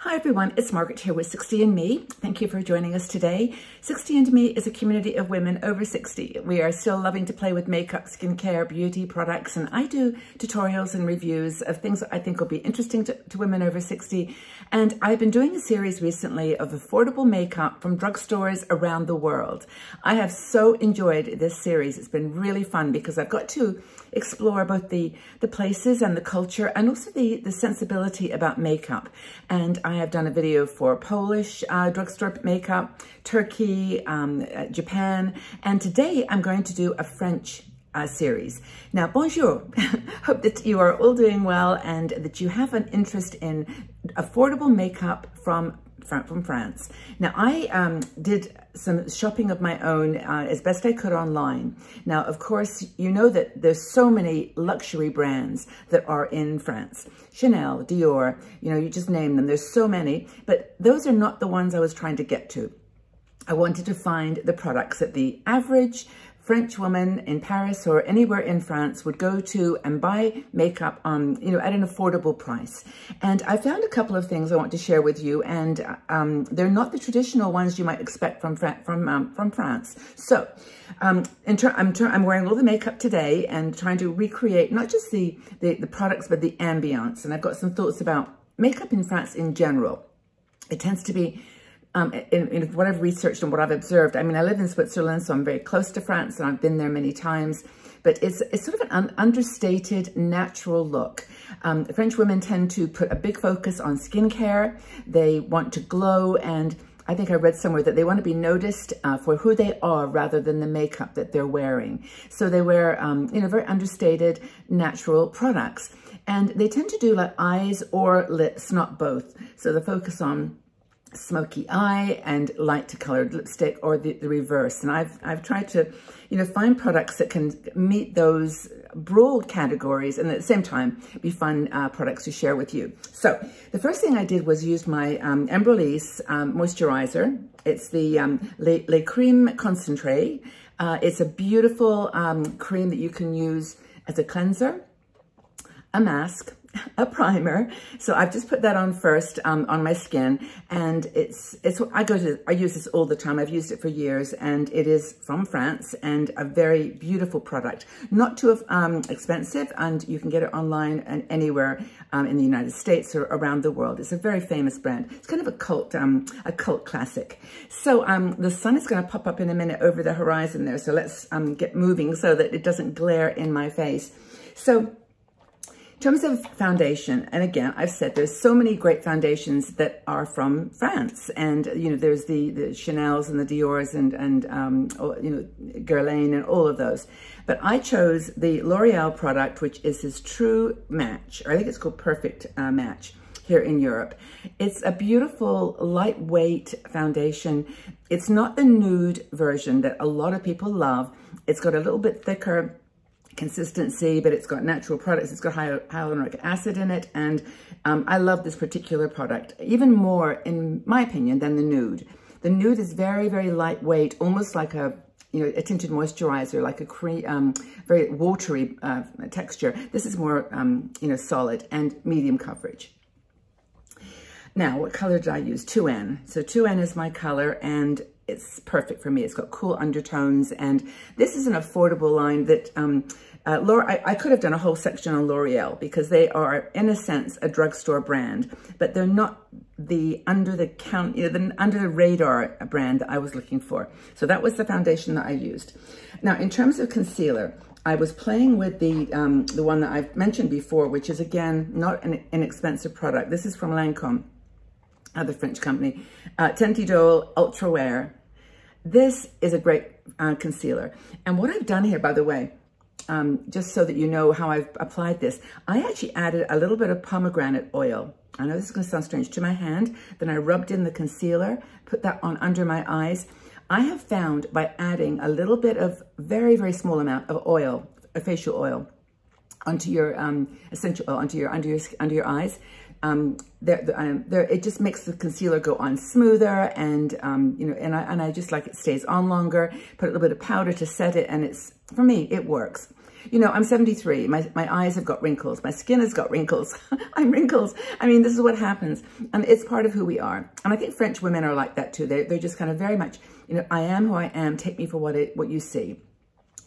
Hi everyone, it's Margaret here with 60andMe. Thank you for joining us today. 60andMe is a community of women over 60. We are still loving to play with makeup, skincare, beauty products, and I do tutorials and reviews of things that I think will be interesting to women over 60. And I've been doing a series recently of affordable makeup from drugstores around the world. I have so enjoyed this series. It's been really fun because I've got to explore both the places and the culture and also the sensibility about makeup. And I have done a video for Polish drugstore makeup, Turkey, Japan, and today I'm going to do a French series. Now, bonjour. Hope that you are all doing well and that you have an interest in affordable makeup from France. Now, I did some shopping of my own as best I could online. Now, of course, you know that there's so many luxury brands that are in France. Chanel, Dior, you know, you just name them. There's so many, but those are not the ones I was trying to get to. I wanted to find the products that the average French woman in Paris or anywhere in France would go to and buy makeup you know, at an affordable price. And I found a couple of things I want to share with you, and they're not the traditional ones you might expect from France. So I'm wearing all the makeup today and trying to recreate not just the products, but the ambience. And I've got some thoughts about makeup in France in general. It tends to be in what I've researched and what I've observed. I mean, I live in Switzerland, so I'm very close to France and I've been there many times, but it's sort of an understated, natural look. French women tend to put a big focus on skincare. They want to glow, and I think I read somewhere that they want to be noticed for who they are rather than the makeup that they're wearing. So they wear, you know, very understated, natural products. And they tend to do like eyes or lips, not both. So the focus on smoky eye and light to colored lipstick, or the reverse. And I've tried to, you know, find products that can meet those broad categories and at the same time be fun products to share with you. So the first thing I did was use my Embryolisse moisturizer. It's the Le Crème Concentré. It's a beautiful cream that you can use as a cleanser, a mask, a primer. So I've just put that on first on my skin, and I use this all the time. I've used it for years, and it is from France and a very beautiful product. Not too expensive, and you can get it online and anywhere in the United States or around the world. It's a very famous brand. It's kind of a cult classic. So the sun is going to pop up in a minute over the horizon there. So let's get moving so that it doesn't glare in my face. So in terms of foundation, and again, I've said there's so many great foundations that are from France, and you know, there's the Chanels and the Diors and you know, Guerlain and all of those. But I chose the L'Oreal product, which is his true match, or I think it's called Perfect Match here in Europe. It's a beautiful, lightweight foundation. It's not the nude version that a lot of people love. It's got a little bit thicker consistency, but it's got natural products. It's got hyaluronic acid in it, and I love this particular product even more, in my opinion, than the nude. The nude is very, very lightweight, almost like a a tinted moisturizer, like a cream, very watery texture. This is more solid and medium coverage. Now, what color did I use? 2N. So 2N is my color, and it's perfect for me. It's got cool undertones, and this is an affordable line that I could have done a whole section on L'Oreal because they are, in a sense, a drugstore brand, but they're not the under the radar brand that I was looking for. So that was the foundation that I used. Now, in terms of concealer, I was playing with the one that I've mentioned before, which is, again, not an inexpensive product. This is from Lacombe, the French company, Tentidol Ultra Wear. This is a great concealer. And what I've done here, by the way, just so that you know how I've applied this, I actually added a little bit of pomegranate oil. I know this is going to sound strange, to my hand. Then I rubbed in the concealer, put that on under my eyes. I have found by adding a little bit of very, very small amount of oil, a facial oil, onto your essential oil, under your eyes, it just makes the concealer go on smoother, and and I just like it stays on longer. Put a little bit of powder to set it, and for me, it works. You know, I'm 73. My eyes have got wrinkles. My skin has got wrinkles. I'm wrinkles. I mean, this is what happens. And it's part of who we are. And I think French women are like that too. They're just kind of very much, you know, I am who I am. Take me for what you see.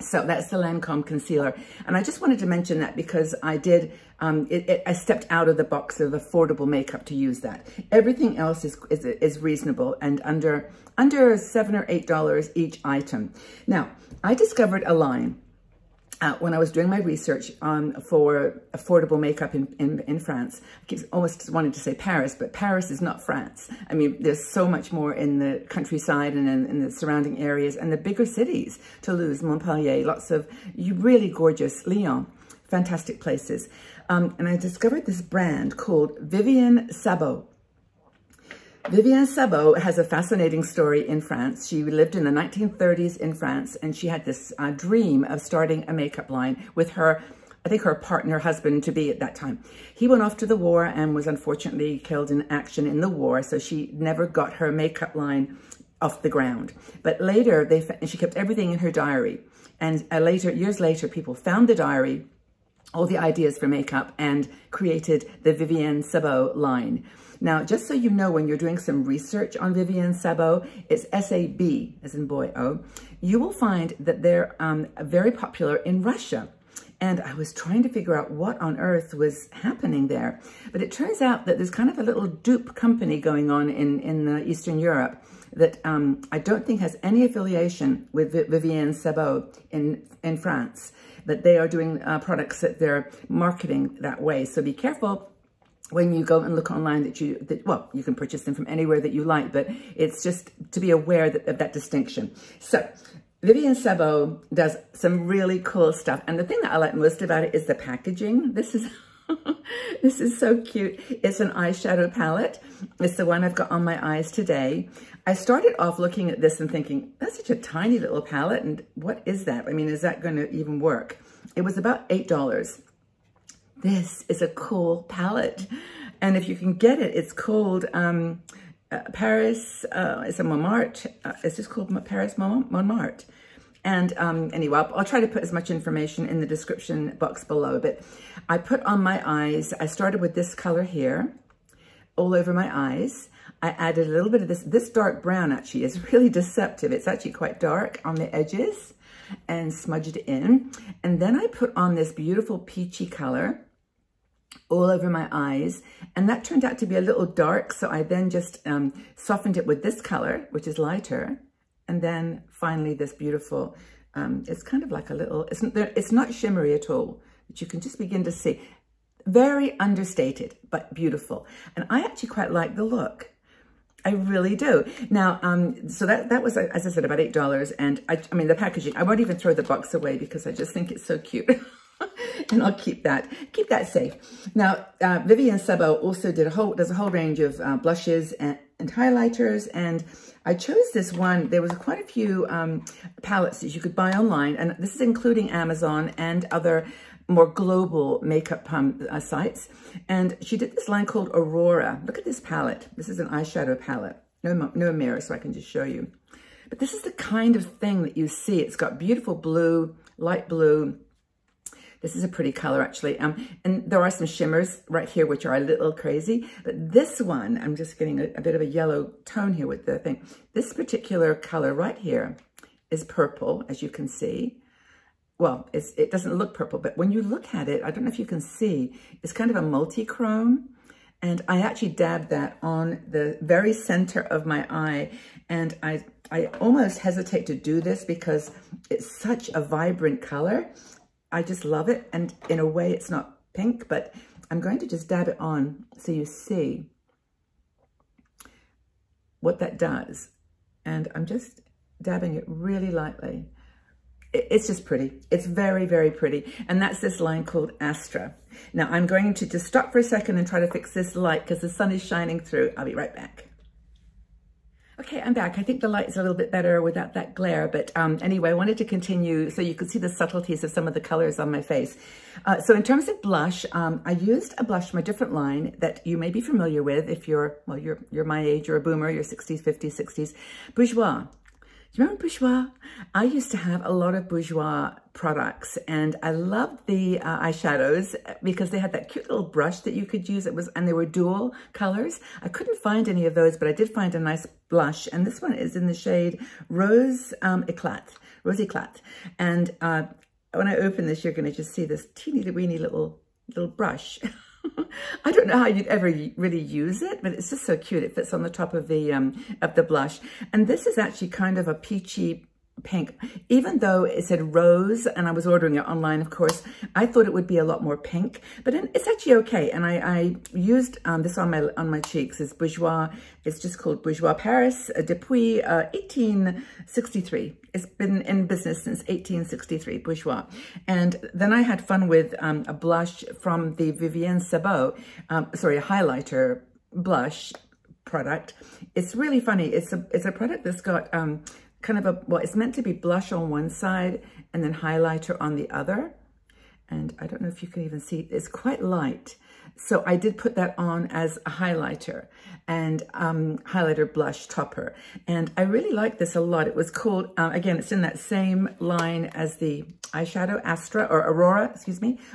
So that's the Lacombe concealer. And I just wanted to mention that because I did, I stepped out of the box of affordable makeup to use that. Everything else is reasonable and under $7 or $8 each item. Now, I discovered a line when I was doing my research for affordable makeup in France. I keep almost wanting to say Paris, but Paris is not France. I mean, there's so much more in the countryside and in the surrounding areas and the bigger cities, Toulouse, Montpellier, lots of really gorgeous, Lyon, fantastic places. And I discovered this brand called Vivian Sabo. Vivian Sabo has a fascinating story in France. She lived in the 1930s in France, and she had this dream of starting a makeup line with her, I think her partner, husband-to-be at that time. He went off to the war and was unfortunately killed in action in the war, so she never got her makeup line off the ground. But later, she kept everything in her diary. And years later, people found the diary, all the ideas for makeup, and created the Vivian Sabo line. Now, just so you know, when you're doing some research on Vivian Sabo, it's S-A-B, as in boy, O, you will find that they're very popular in Russia. And I was trying to figure out what on earth was happening there. But it turns out that there's kind of a little dupe company going on in Eastern Europe that I don't think has any affiliation with Vivian Sabo in France. But they are doing products that they're marketing that way. So be careful when you go and look online well, you can purchase them from anywhere that you like, but it's just to be aware of that distinction. So Vivian Sabo does some really cool stuff. And the thing that I like most about it is the packaging. This is, this is so cute. It's an eyeshadow palette. It's the one I've got on my eyes today. I started off looking at this and thinking, that's such a tiny little palette. And what is that? I mean, is that going to even work? It was about $8. This is a cool palette. And if you can get it, it's called Paris, it's a Montmartre. It's just called Paris Montmartre. And anyway, I'll try to put as much information in the description box below. But I put on my eyes, I started with this color here, all over my eyes. I added a little bit of this dark brown actually is really deceptive. It's actually quite dark on the edges and smudged it in. And then I put on this beautiful peachy color all over my eyes, and that turned out to be a little dark, so I then just softened it with this color, which is lighter, and then finally this beautiful, it's kind of like a little, it's not shimmery at all, but you can just begin to see, very understated, but beautiful, and I actually quite like the look. I really do. Now, so that was, as I said, about $8, and I mean, the packaging, I won't even throw the box away because I just think it's so cute. And I'll keep that safe. Now, Vivian Sabo also does a whole range of blushes and highlighters, and I chose this one. There was quite a few palettes that you could buy online, and this is including Amazon and other more global makeup sites. And she did this line called Aurora. Look at this palette. This is an eyeshadow palette. No mirror, so I can just show you. But this is the kind of thing that you see. It's got beautiful blue, light blue. This is a pretty color, actually. And there are some shimmers right here, which are a little crazy. But this one, I'm just getting a bit of a yellow tone here with the thing. This particular color right here is purple, as you can see. Well, it doesn't look purple, but when you look at it, I don't know if you can see, it's kind of a multi-chrome. And I actually dabbed that on the very center of my eye. And I almost hesitate to do this because it's such a vibrant color. I just love it. And in a way, it's not pink, but I'm going to just dab it on so you see what that does. And I'm just dabbing it really lightly. It's just pretty. It's very, very pretty. And that's this line called Astra. Now, I'm going to just stop for a second and try to fix this light because the sun is shining through. I'll be right back. Okay, I'm back. I think the light is a little bit better without that glare, but anyway, I wanted to continue so you could see the subtleties of some of the colors on my face. So in terms of blush, I used a blush from a different line that you may be familiar with if you're, well, you're my age, you're a boomer, you're 60s, 50s, 60s. Bourjois. you remember Bourjois? I used to have a lot of Bourjois products, and I loved the eyeshadows because they had that cute little brush that you could use. And they were dual colors. I couldn't find any of those, but I did find a nice blush, and this one is in the shade Rose Eclat. And when I open this, you're going to just see this teeny weeny little brush. I don't know how you'd ever really use it, but it's just so cute. It fits on the top of the blush. And this is actually kind of a peachy pink. Even though it said rose, and I was ordering it online, of course, I thought it would be a lot more pink, but it's actually okay. And I used this on my cheeks. It's Bourjois. It's just called Bourjois Paris depuis 1863. It's been in business since 1863, Bourjois. And then I had fun with a blush from the Vivian Sabo, a highlighter blush product. It's really funny. It's a product that's got kind of it's meant to be blush on one side and then highlighter on the other. And I don't know if you can even see, it's quite light. So I did put that on as a highlighter and highlighter blush topper. And I really like this a lot. It was called, again, it's in that same line as the eyeshadow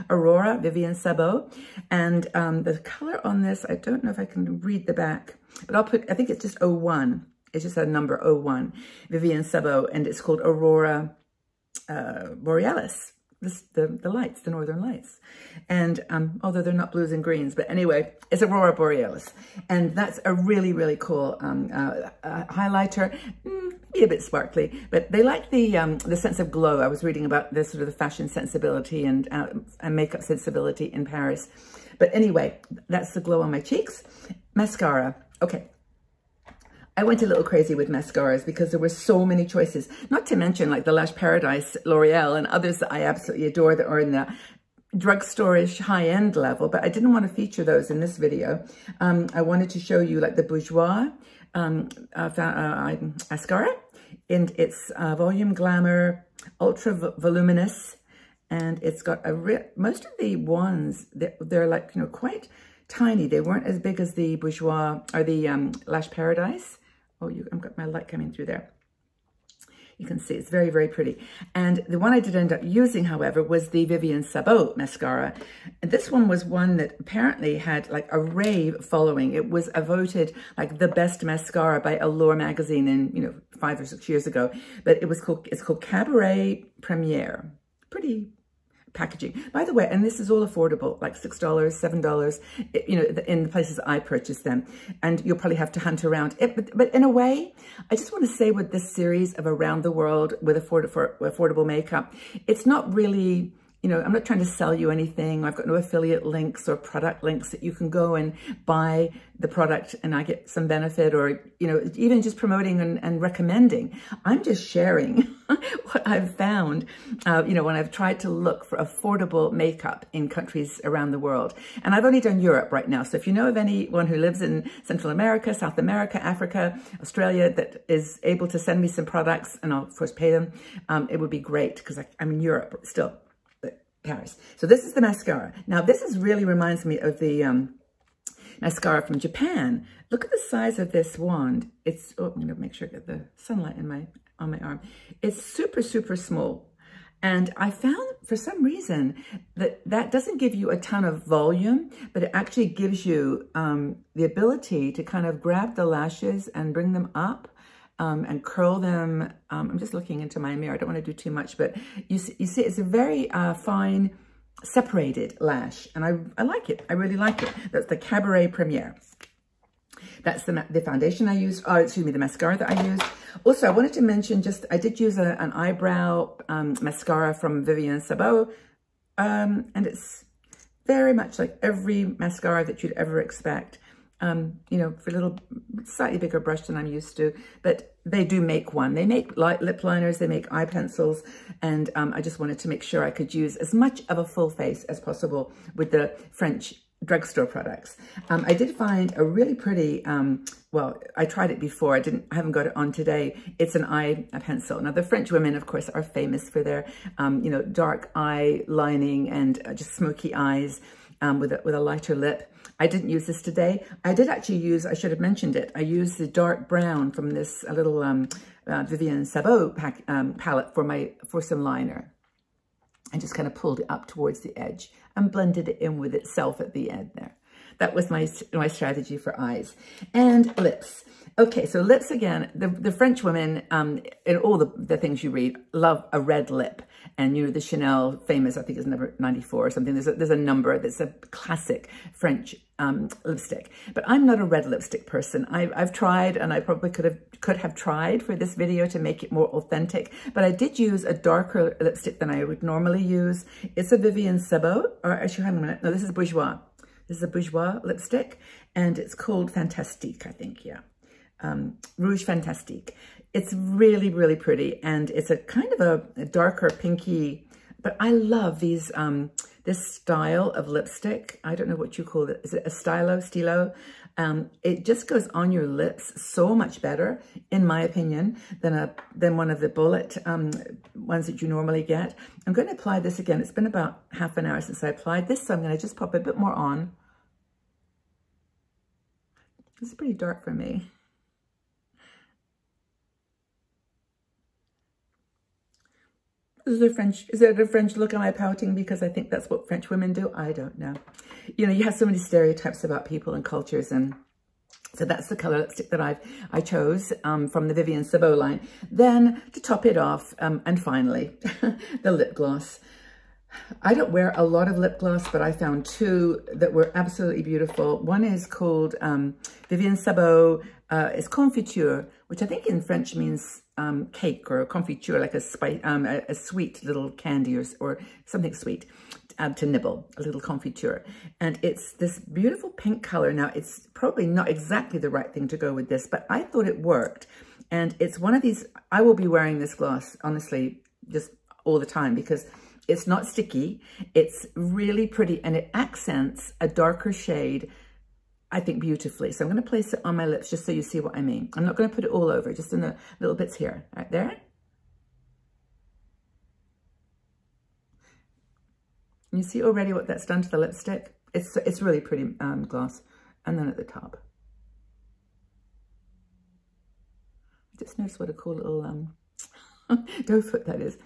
Aurora, Vivian Sabo. And the color on this, I don't know if I can read the back, but I think it's just 01. It's just a number 01, Vivian Sabo, and it's called Aurora Borealis. The lights, the northern lights. And although they're not blues and greens, but anyway, it's Aurora Borealis. And that's a really, really cool highlighter. Be a bit sparkly, but they like the sense of glow. I was reading about this sort of the fashion sensibility and makeup sensibility in Paris. But anyway, that's the glow on my cheeks. Mascara. Okay. I went a little crazy with mascaras because there were so many choices, not to mention like the Lash Paradise, L'Oreal, and others that I absolutely adore that are in the drugstore-ish high-end level, but I didn't want to feature those in this video. I wanted to show you like the Bourjois mascara, and it's Volume Glamour, Ultra Voluminous, and it's got most of the ones, they're like, you know, quite tiny. They weren't as big as the Bourjois or the Lash Paradise. Oh, I've got my light coming through there. You can see it's very, very pretty. And the one I did end up using, however, was the Vivian Sabo mascara. And this one was one that apparently had like a rave following. It was voted like the best mascara by Allure magazine in, 5 or 6 years ago. But it's called Cabaret Premiere. Pretty packaging. By the way, and this is all affordable, like $6, $7, in the places I purchased them. And you'll probably have to hunt around it. But in a way, I just want to say with this series of around the world with affordable makeup, it's not really, I'm not trying to sell you anything. I've got no affiliate links or product links that you can go and buy the product and I get some benefit, or, even just promoting and recommending. I'm just sharing what I've found, when I've tried to look for affordable makeup in countries around the world. And I've only done Europe right now. So if you know of anyone who lives in Central America, South America, Africa, Australia, that is able to send me some products, and I'll of course pay them, it would be great, because I'm in Europe still. Paris. So this is the mascara. Now this really reminds me of the mascara from Japan. Look at the size of this wand. It's, I'm going to make sure I get the sunlight on my arm. It's super, super small. And I found for some reason that doesn't give you a ton of volume, but it actually gives you the ability to kind of grab the lashes and bring them up. And curl them. I'm just looking into my mirror. I don't want to do too much, but you see it's a very fine, separated lash. And I like it. I really like it. That's the Cabaret Premiere. That's the foundation I used. Oh, excuse me, the mascara that I used. Also, I wanted to mention I did use an eyebrow mascara from Vivian Sabo. And it's very much like every mascara that you'd ever expect. For a little slightly bigger brush than I'm used to, but they do make one. They make light lip liners, they make eye pencils, and I just wanted to make sure I could use as much of a full face as possible with the French drugstore products. I did find a really pretty, well, I tried it before. I haven't got it on today. It's an eye pencil. Now the French women, of course, are famous for their, dark eye lining and just smoky eyes with a lighter lip. I didn't use this today. I did actually use, I should have mentioned it, I used the dark brown from this little Vivian Sabo palette for some liner. And just kind of pulled it up towards the edge and blended it in with itself at the end there. That was my strategy for eyes. And lips. Okay, so lips again, the French women, in all the things you read, love a red lip. And the Chanel famous, I think it's number 94 or something. There's a number that's a classic French lipstick. But I'm not a red lipstick person. I've tried, and I probably could have tried for this video to make it more authentic. But I did use a darker lipstick than I would normally use. It's a Vivian Sabo, or actually, hang on a minute. No, this is Bourjois. This is a Bourjois lipstick, and it's called Fantastique, I think, yeah. Rouge Fantastique. It's really, really pretty, and it's a kind of a darker pinky, but I love these, this style of lipstick. I don't know what you call it. Is it a stilo? It just goes on your lips so much better, in my opinion, than one of the bullet ones that you normally get. I'm going to apply this again. It's been about half an hour since I applied this, so I'm going to just pop a bit more on. This is pretty dark for me. Is it a French look? Am I pouting because I think that's what French women do? I don't know. You have so many stereotypes about people and cultures, and so that's the color lipstick that I chose from the Vivian Sabo line. Then to top it off, and finally, the lip gloss. I don't wear a lot of lip gloss, but I found two that were absolutely beautiful. One is called Vivian Sabo, it's Confiture, which I think in French means cake, or confiture, like a sweet little candy or something sweet to nibble, a little confiture. And it's this beautiful pink color. Now, it's probably not exactly the right thing to go with this, but I thought it worked. And it's one of these, I will be wearing this gloss, honestly, just all the time, because it's not sticky. It's really pretty, and it accents a darker shade, I think, beautifully. So I'm going to place it on my lips just so you see what I mean. I'm not going to put it all over, just in the little bits here, right there. And you see already what that's done to the lipstick? It's really pretty gloss. And then at the top. I just noticed what a cool little doe foot that is.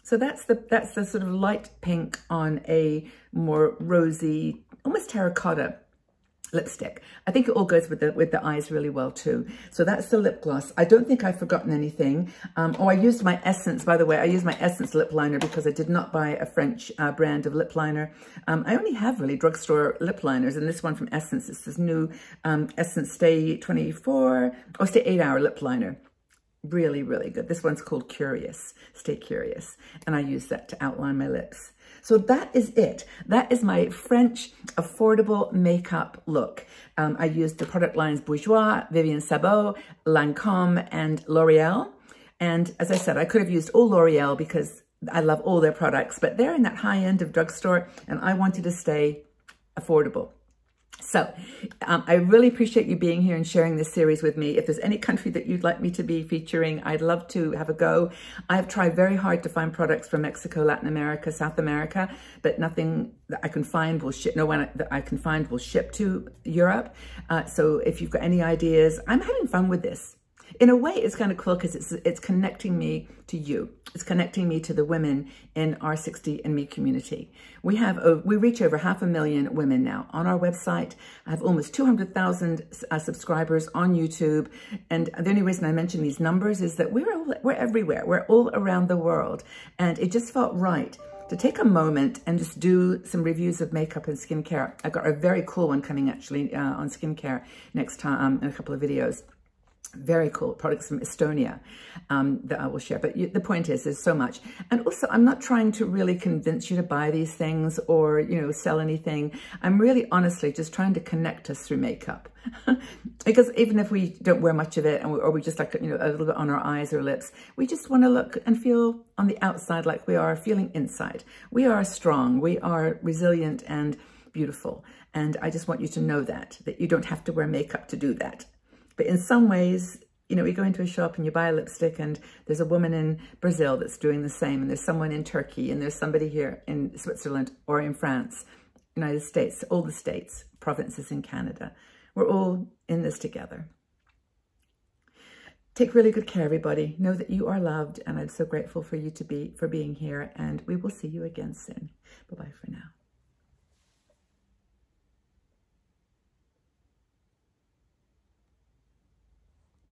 So that's the sort of light pink on a more rosy, almost terracotta lipstick. I think it all goes with the eyes really well too. So that's the lip gloss. I don't think I've forgotten anything. I used my Essence, by the way. I used my Essence lip liner because I did not buy a French brand of lip liner. I only have really drugstore lip liners, and this one from Essence, it's this new Essence Stay 8 Hour lip liner. Really, really good. This one's called Curious, Stay Curious. And I use that to outline my lips. So that is it. That is my French affordable makeup look. I used the product lines Bourjois, Vivian Sabo, Lacombe, and Loreal. And as I said, I could have used all Loreal because I love all their products, but they're in that high end of drugstore, and I wanted to stay affordable. So I really appreciate you being here and sharing this series with me. If there's any country that you'd like me to be featuring, I'd love to have a go. I've tried very hard to find products from Mexico, Latin America, South America, but nothing that I can find will ship, no one that I can find will ship to Europe. So if you've got any ideas, I'm having fun with this. In a way, it's kind of cool because it's connecting me to you. It's connecting me to the women in our 60 and Me community. We reach over 500,000 women now on our website. I have almost 200,000 subscribers on YouTube. And the only reason I mention these numbers is that we're everywhere. We're all around the world. And it just felt right to take a moment and just do some reviews of makeup and skincare. I've got a very cool one coming actually on skincare next time in a couple of videos. Very cool products from Estonia that I will share. But the point is, there's so much. And also, I'm not trying to really convince you to buy these things or, sell anything. I'm really honestly just trying to connect us through makeup. Because even if we don't wear much of it, or we just like, a little bit on our eyes or lips, we just want to look and feel on the outside like we are feeling inside. We are strong. We are resilient and beautiful. And I just want you to know that you don't have to wear makeup to do that. But in some ways, we go into a shop and you buy a lipstick, and there's a woman in Brazil that's doing the same, and there's someone in Turkey, and there's somebody here in Switzerland or in France, United States, all the states, provinces in Canada. We're all in this together. Take really good care, everybody. Know that you are loved, and I'm so grateful for you for being here, and we will see you again soon. Bye-bye for now.